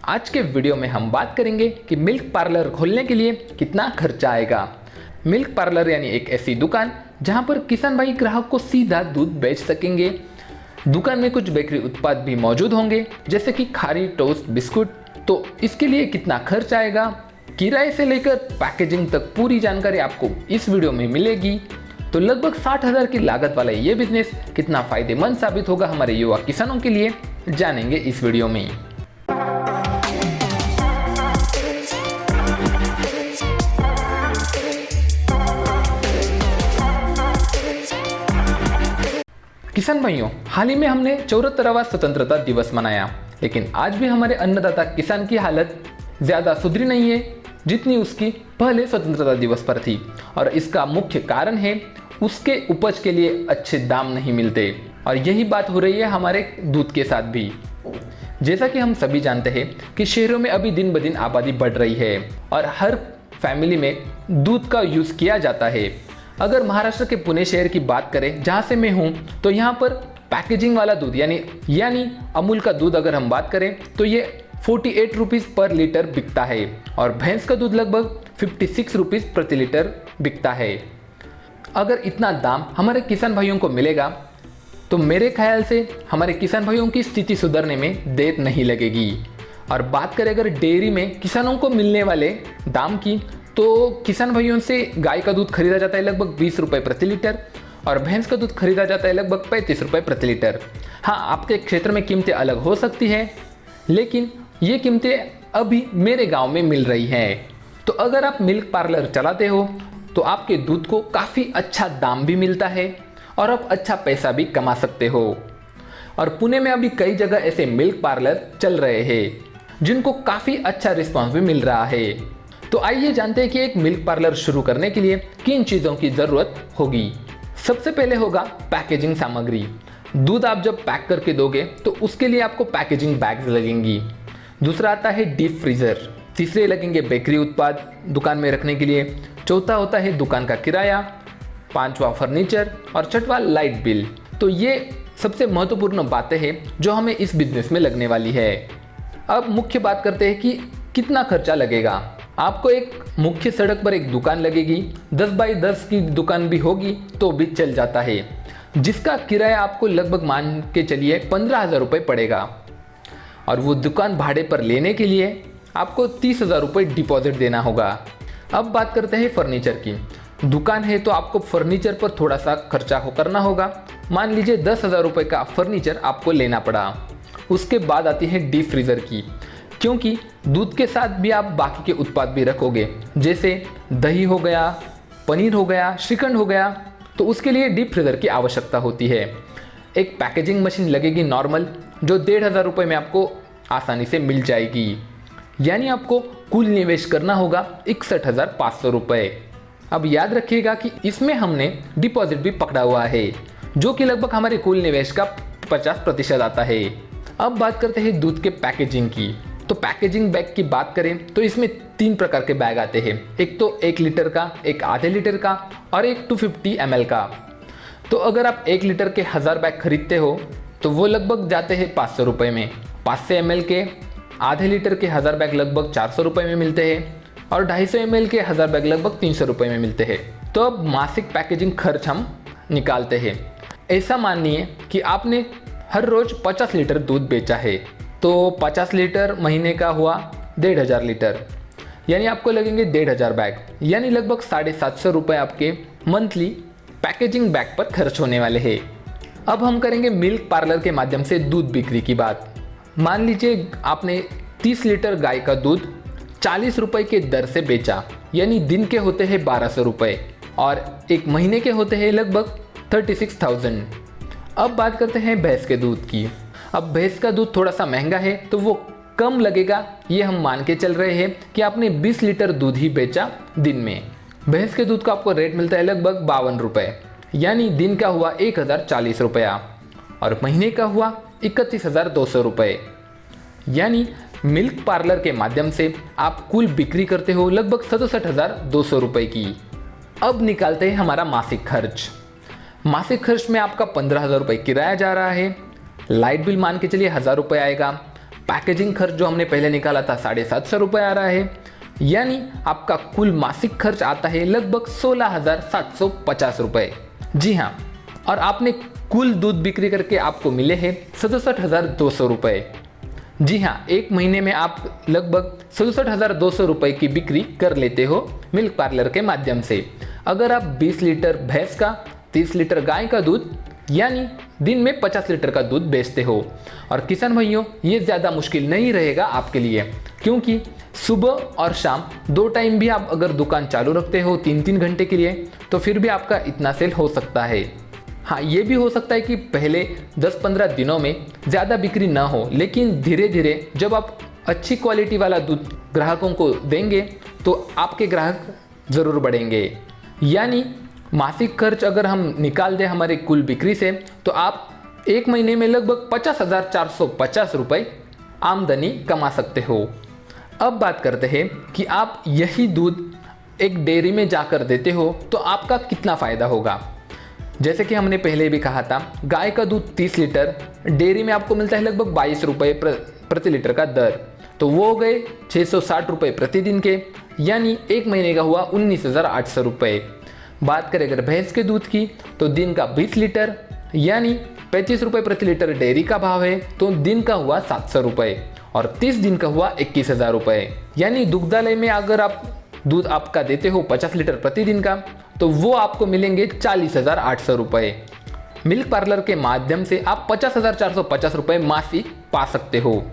आज के वीडियो में हम बात करेंगे कि मिल्क पार्लर खोलने के लिए कितना खर्चा आएगा। मिल्क पार्लर यानी एक ऐसी दुकान जहां पर किसान भाई ग्राहक को सीधा दूध बेच सकेंगे। दुकान में कुछ बेकरी उत्पाद भी मौजूद होंगे जैसे कि खारी, टोस्ट, बिस्कुट। तो इसके लिए कितना खर्च आएगा, किराए से लेकर पैकेजिंग तक पूरी जानकारी आपको इस वीडियो में मिलेगी। तो लगभग 60,000 की लागत वाला ये बिजनेस कितना फायदेमंद साबित होगा हमारे युवा किसानों के लिए, जानेंगे इस वीडियो में। किसान भाइयों, हाल ही में हमने 74वां स्वतंत्रता दिवस मनाया, लेकिन आज भी हमारे अन्नदाता किसान की हालत ज्यादा सुधरी नहीं है जितनी उसकी पहले स्वतंत्रता दिवस पर थी। और इसका मुख्य कारण है उसके उपज के लिए अच्छे दाम नहीं मिलते। और यही बात हो रही है हमारे दूध के साथ भी। जैसा कि हम सभी जानते हैं कि शहरों में अभी दिन ब दिन आबादी बढ़ रही है और हर फैमिली में दूध का यूज किया जाता है। अगर महाराष्ट्र के पुणे शहर की बात करें जहां से मैं हूं, तो यहां पर पैकेजिंग वाला दूध यानी अमूल का दूध अगर हम बात करें तो ये 48 रुपीज़ पर लीटर बिकता है और भैंस का दूध लगभग 56 रुपीज़ प्रति लीटर बिकता है। अगर इतना दाम हमारे किसान भाइयों को मिलेगा तो मेरे ख्याल से हमारे किसान भाइयों की स्थिति सुधरने में देर नहीं लगेगी। और बात करें अगर डेयरी में किसानों को मिलने वाले दाम की, तो किसान भाइयों से गाय का दूध खरीदा जाता है लगभग 20 रुपये प्रति लीटर और भैंस का दूध खरीदा जाता है लगभग 35 रुपये प्रति लीटर। हाँ, आपके क्षेत्र में कीमतें अलग हो सकती है, लेकिन ये कीमतें अभी मेरे गांव में मिल रही हैं। तो अगर आप मिल्क पार्लर चलाते हो तो आपके दूध को काफ़ी अच्छा दाम भी मिलता है और आप अच्छा पैसा भी कमा सकते हो। और पुणे में अभी कई जगह ऐसे मिल्क पार्लर चल रहे हैं जिनको काफ़ी अच्छा रिस्पांस भी मिल रहा है। तो आइए जानते हैं कि एक मिल्क पार्लर शुरू करने के लिए किन चीज़ों की ज़रूरत होगी। सबसे पहले होगा पैकेजिंग सामग्री। दूध आप जब पैक करके दोगे तो उसके लिए आपको पैकेजिंग बैग्स लगेंगी। दूसरा आता है डीप फ्रीज़र। तीसरे लगेंगे बेकरी उत्पाद दुकान में रखने के लिए। चौथा होता है दुकान का किराया। पांचवा फर्नीचर और छठवां लाइट बिल। तो ये सबसे महत्वपूर्ण बातें हैं जो हमें इस बिजनेस में लगने वाली है। अब मुख्य बात करते हैं कि कितना खर्चा लगेगा। आपको एक मुख्य सड़क पर एक दुकान लगेगी, 10 बाई 10 की दुकान भी होगी तो भी चल जाता है, जिसका किराया आपको लगभग मान के चलिए 15,000 रुपये पड़ेगा। और वो दुकान भाड़े पर लेने के लिए आपको 30,000 रुपये डिपॉजिट देना होगा। अब बात करते हैं फर्नीचर की। दुकान है तो आपको फर्नीचर पर थोड़ा सा खर्चा करना होगा। मान लीजिए 10,000 रुपये का फर्नीचर आपको लेना पड़ा। उसके बाद आती है डीप फ्रीज़र की, क्योंकि दूध के साथ भी आप बाकी के उत्पाद भी रखोगे, जैसे दही हो गया, पनीर हो गया, श्रीखंड हो गया, तो उसके लिए डीप फ्रीज़र की आवश्यकता होती है। एक पैकेजिंग मशीन लगेगी नॉर्मल, जो 1,500 रुपये में आपको आसानी से मिल जाएगी। यानी आपको कुल निवेश करना होगा 61,500 रुपये। अब याद रखिएगा कि इसमें हमने डिपॉजिट भी पकड़ा हुआ है, जो कि लगभग हमारे कुल निवेश का 50% आता है। अब बात करते हैं दूध के पैकेजिंग की। तो पैकेजिंग बैग की बात करें तो इसमें 3 प्रकार के बैग आते हैं। एक तो 1 लीटर का, एक आधे लीटर का और एक 250 ml का। तो अगर आप 1 लीटर के 1000 बैग खरीदते हो तो वो लगभग जाते हैं 500 रुपये में। 500 ml के आधे लीटर के 1000 बैग लगभग 400 रुपये में मिलते हैं और 250 ml के 1000 बैग लगभग 300 रुपये में मिलते हैं। तो अब मासिक पैकेजिंग खर्च हम निकालते हैं। ऐसा मानिए कि आपने हर रोज 50 लीटर दूध बेचा है, तो 50 लीटर महीने का हुआ 1,500 लीटर, यानी आपको लगेंगे 1,500 बैग, यानी लगभग 750 रुपये आपके मंथली पैकेजिंग बैग पर खर्च होने वाले हैं। अब हम करेंगे मिल्क पार्लर के माध्यम से दूध बिक्री की बात। मान लीजिए आपने 30 लीटर गाय का दूध 40 रुपये के दर से बेचा, यानी दिन के होते हैं 1,200 रुपये और एक महीने के होते हैं लगभग 36,000। अब बात करते हैं भैंस के दूध की। अब भैंस का दूध थोड़ा सा महंगा है तो वो कम लगेगा, ये हम मान के चल रहे हैं कि आपने 20 लीटर दूध ही बेचा दिन में। भैंस के दूध का आपको रेट मिलता है लगभग 52 रुपये, यानी दिन का हुआ 1,040 रुपया और महीने का हुआ 31,200 रुपये। यानी मिल्क पार्लर के माध्यम से आप कुल बिक्री करते हो लगभग 67,200 रुपये की। अब निकालते हैं हमारा मासिक खर्च। मासिक खर्च में आपका 15,000 रुपये किराया जा रहा है, लाइट बिल मान के चलिए 1,000 रुपये आएगा, पैकेजिंग खर्च जो हमने पहले निकाला था 750 रुपये आ रहा है, यानी आपका कुल मासिक खर्च आता है लगभग 16,750 रुपये। जी हाँ, और आपने कुल दूध बिक्री करके आपको मिले हैं 67,200 रुपये। जी हाँ, एक महीने में आप लगभग 67,200 रुपये की बिक्री कर लेते हो मिल्क पार्लर के माध्यम से। अगर आप 20 लीटर भैंस का, 30 लीटर गाय का दूध यानी दिन में 50 लीटर का दूध बेचते हो। और किसान भाइयों, ये ज़्यादा मुश्किल नहीं रहेगा आपके लिए, क्योंकि सुबह और शाम 2 टाइम भी आप अगर दुकान चालू रखते हो 3-3 घंटे के लिए, तो फिर भी आपका इतना सेल हो सकता है। हाँ, ये भी हो सकता है कि पहले 10-15 दिनों में ज़्यादा बिक्री ना हो, लेकिन धीरे धीरे जब आप अच्छी क्वालिटी वाला दूध ग्राहकों को देंगे तो आपके ग्राहक ज़रूर बढ़ेंगे। यानी मासिक खर्च अगर हम निकाल दें हमारे कुल बिक्री से, तो आप एक महीने में लगभग 50,450 रुपये आमदनी कमा सकते हो। अब बात करते हैं कि आप यही दूध एक डेयरी में जाकर देते हो तो आपका कितना फ़ायदा होगा। जैसे कि हमने पहले भी कहा था, गाय का दूध 30 लीटर डेयरी में आपको मिलता है लगभग 22 रुपये प्रति लीटर का दर, तो वो हो गए 660 रुपये प्रतिदिन के, यानी एक महीने का हुआ 19,800 रुपये। बात करें अगर भैंस के दूध की, तो दिन का 20 लीटर यानी 35 रुपये प्रति लीटर डेयरी का भाव है, तो दिन का हुआ 700 रुपये, और 30 दिन का हुआ 21,000 रुपये। यानी दुग्धालय में अगर आप दूध आपका देते हो 50 लीटर प्रतिदिन का, तो वो आपको मिलेंगे 40,800 रुपये। मिल्क पार्लर के माध्यम से आप 50,450 रुपये मासिक पा सकते हो।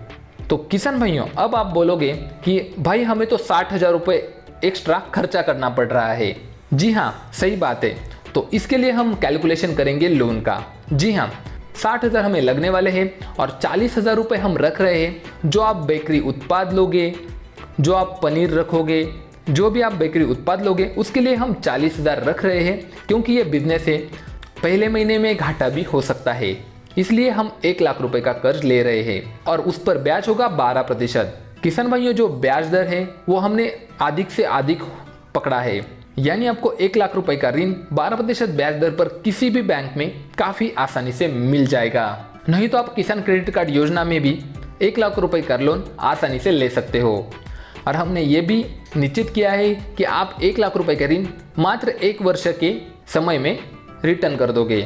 तो किसान भाइयों, अब आप बोलोगे कि भाई हमें तो 60,000 रुपये एक्स्ट्रा खर्चा करना पड़ रहा है। जी हाँ, सही बात है। तो इसके लिए हम कैलकुलेशन करेंगे लोन का। जी हाँ, 60,000 हमें लगने वाले हैं और 40,000 रुपये हम रख रहे हैं जो आप बेकरी उत्पाद लोगे, जो आप पनीर रखोगे, जो भी आप बेकरी उत्पाद लोगे उसके लिए हम 40,000 रख रहे हैं, क्योंकि ये बिजनेस है, पहले महीने में घाटा भी हो सकता है, इसलिए हम 1 लाख रुपए का कर्ज ले रहे हैं और उस पर ब्याज होगा 12%। किसान भाइयों, जो ब्याज दर है वो हमने अधिक से अधिक पकड़ा है, यानी आपको 1 लाख रुपए का ऋण 12% ब्याज दर पर किसी भी बैंक में काफ़ी आसानी से मिल जाएगा। नहीं तो आप किसान क्रेडिट कार्ड योजना में भी 1 लाख रुपए का लोन आसानी से ले सकते हो। और हमने ये भी निश्चित किया है कि आप 1 लाख रुपए का ऋण मात्र 1 वर्ष के समय में रिटर्न कर दोगे,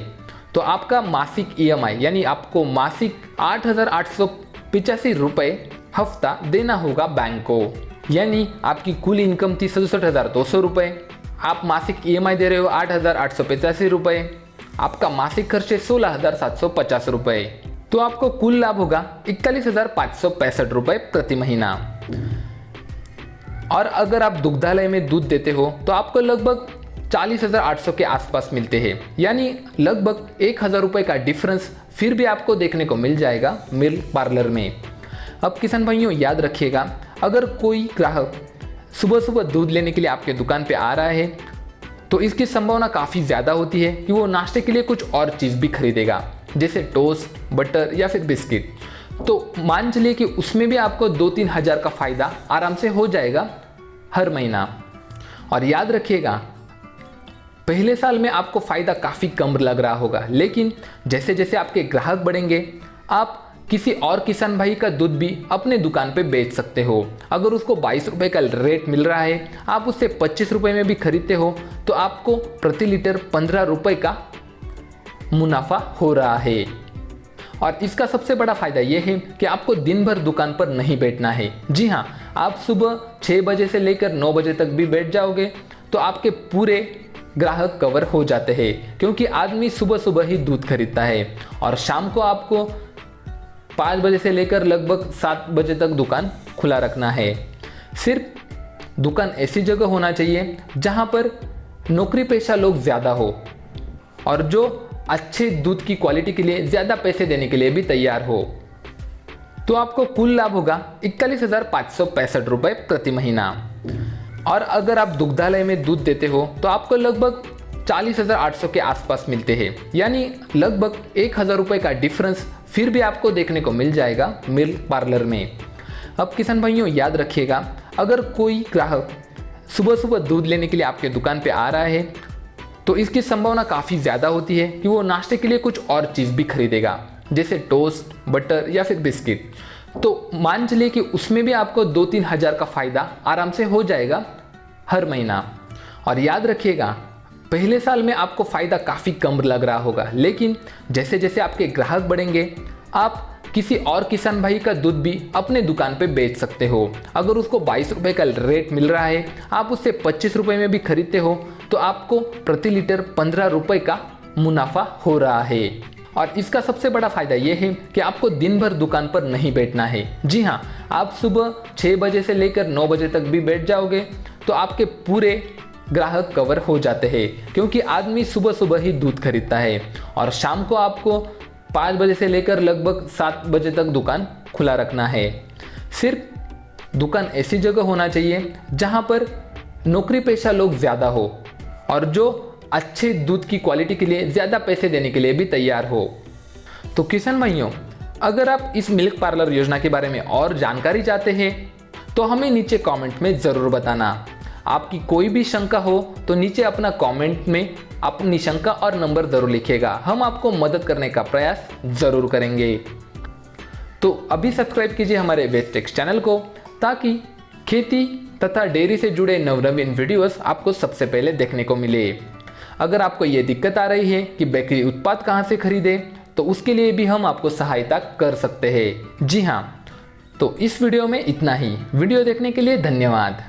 तो आपका मासिक EMI यानी आपको मासिक 8,885 रुपये हफ्ता देना होगा बैंक को। यानी आपकी कुल इनकम थी 67,200 रुपये, आप मासिक EMI दे रहे हो 8,885 रुपये, आपका मासिक खर्च है 16,750 रुपये, तो आपको कुल लाभ होगा 41,565 रुपये प्रति महीना। और अगर आप दुग्धालय में दूध देते हो तो आपको लगभग 40,800 के आसपास मिलते हैं, यानी लगभग 1,000 रुपये का डिफरेंस फिर भी आपको देखने को मिल जाएगा मिल्क पार्लर में। अब किसान भाइयों, याद रखिएगा, अगर कोई ग्राहक सुबह सुबह दूध लेने के लिए आपके दुकान पे आ रहा है तो इसकी संभावना काफ़ी ज़्यादा होती है कि वो नाश्ते के लिए कुछ और चीज़ भी खरीदेगा, जैसे टोस्ट, बटर या फिर बिस्किट। तो मान चलिए कि उसमें भी आपको 2-3 हज़ार का फ़ायदा आराम से हो जाएगा हर महीना। और याद रखिएगा, पहले साल में आपको फ़ायदा काफ़ी कम लग रहा होगा, लेकिन जैसे जैसे आपके ग्राहक बढ़ेंगे आप किसी और किसान भाई का दूध भी अपने दुकान पे बेच सकते हो। अगर उसको 22 रुपये का रेट मिल रहा है, आप उससे 25 रुपये में भी खरीदते हो, तो आपको प्रति लीटर 15 रुपये का मुनाफा हो रहा है। और इसका सबसे बड़ा फ़ायदा यह है कि आपको दिन भर दुकान पर नहीं बैठना है। जी हाँ, आप सुबह 6 बजे से लेकर 9 बजे तक भी बैठ जाओगे तो आपके पूरे ग्राहक कवर हो जाते हैं, क्योंकि आदमी सुबह सुबह ही दूध खरीदता है। और शाम को आपको 5 बजे से लेकर लगभग 7 बजे तक दुकान खुला रखना है। सिर्फ दुकान ऐसी जगह होना चाहिए जहां पर नौकरी पेशा लोग ज़्यादा हो और जो अच्छे दूध की क्वालिटी के लिए ज़्यादा पैसे देने के लिए भी तैयार हो। तो आपको कुल लाभ होगा 41,565 रुपये प्रति महीना। और अगर आप दुग्धालय में दूध देते हो तो आपको लगभग 40,800 के आसपास मिलते हैं, यानी लगभग 1,000 रुपये का डिफरेंस फिर भी आपको देखने को मिल जाएगा मिल्क पार्लर में। अब किसान भाइयों, याद रखिएगा, अगर कोई ग्राहक सुबह सुबह दूध लेने के लिए आपके दुकान पे आ रहा है तो इसकी संभावना काफ़ी ज़्यादा होती है कि वो नाश्ते के लिए कुछ और चीज़ भी खरीदेगा, जैसे टोस्ट, बटर या फिर बिस्किट। तो मान चलिए कि उसमें भी आपको 2-3 हज़ार का फ़ायदा आराम से हो जाएगा हर महीना। और याद रखिएगा, पहले साल में आपको फ़ायदा काफ़ी कम लग रहा होगा, लेकिन जैसे जैसे आपके ग्राहक बढ़ेंगे आप किसी और किसान भाई का दूध भी अपने दुकान पे बेच सकते हो। अगर उसको 22 रुपये का रेट मिल रहा है, आप उससे 25 रुपये में भी खरीदते हो, तो आपको प्रति लीटर 15 रुपये का मुनाफा हो रहा है। और इसका सबसे बड़ा फ़ायदा यह है कि आपको दिन भर दुकान पर नहीं बैठना है। जी हाँ, आप सुबह 6 बजे से लेकर 9 बजे तक भी बैठ जाओगे तो आपके पूरे ग्राहक कवर हो जाते हैं, क्योंकि आदमी सुबह सुबह ही दूध खरीदता है। और शाम को आपको 5 बजे से लेकर लगभग 7 बजे तक दुकान खुला रखना है। सिर्फ दुकान ऐसी जगह होना चाहिए जहाँ पर नौकरी पेशा लोग ज़्यादा हो और जो अच्छे दूध की क्वालिटी के लिए ज़्यादा पैसे देने के लिए भी तैयार हो। तो किसान भाइयों, अगर आप इस मिल्क पार्लर योजना के बारे में और जानकारी चाहते हैं तो हमें नीचे कमेंट में ज़रूर बताना। आपकी कोई भी शंका हो तो नीचे अपना कमेंट में अपनी शंका और नंबर ज़रूर लिखिएगा, हम आपको मदद करने का प्रयास ज़रूर करेंगे। तो अभी सब्सक्राइब कीजिए हमारे वेस्टेक्स चैनल को, ताकि खेती तथा डेयरी से जुड़े नवनवीन वीडियोस आपको सबसे पहले देखने को मिले। अगर आपको ये दिक्कत आ रही है कि बेकरी उत्पाद कहाँ से खरीदें, तो उसके लिए भी हम आपको सहायता कर सकते हैं। जी हाँ, तो इस वीडियो में इतना ही। वीडियो देखने के लिए धन्यवाद।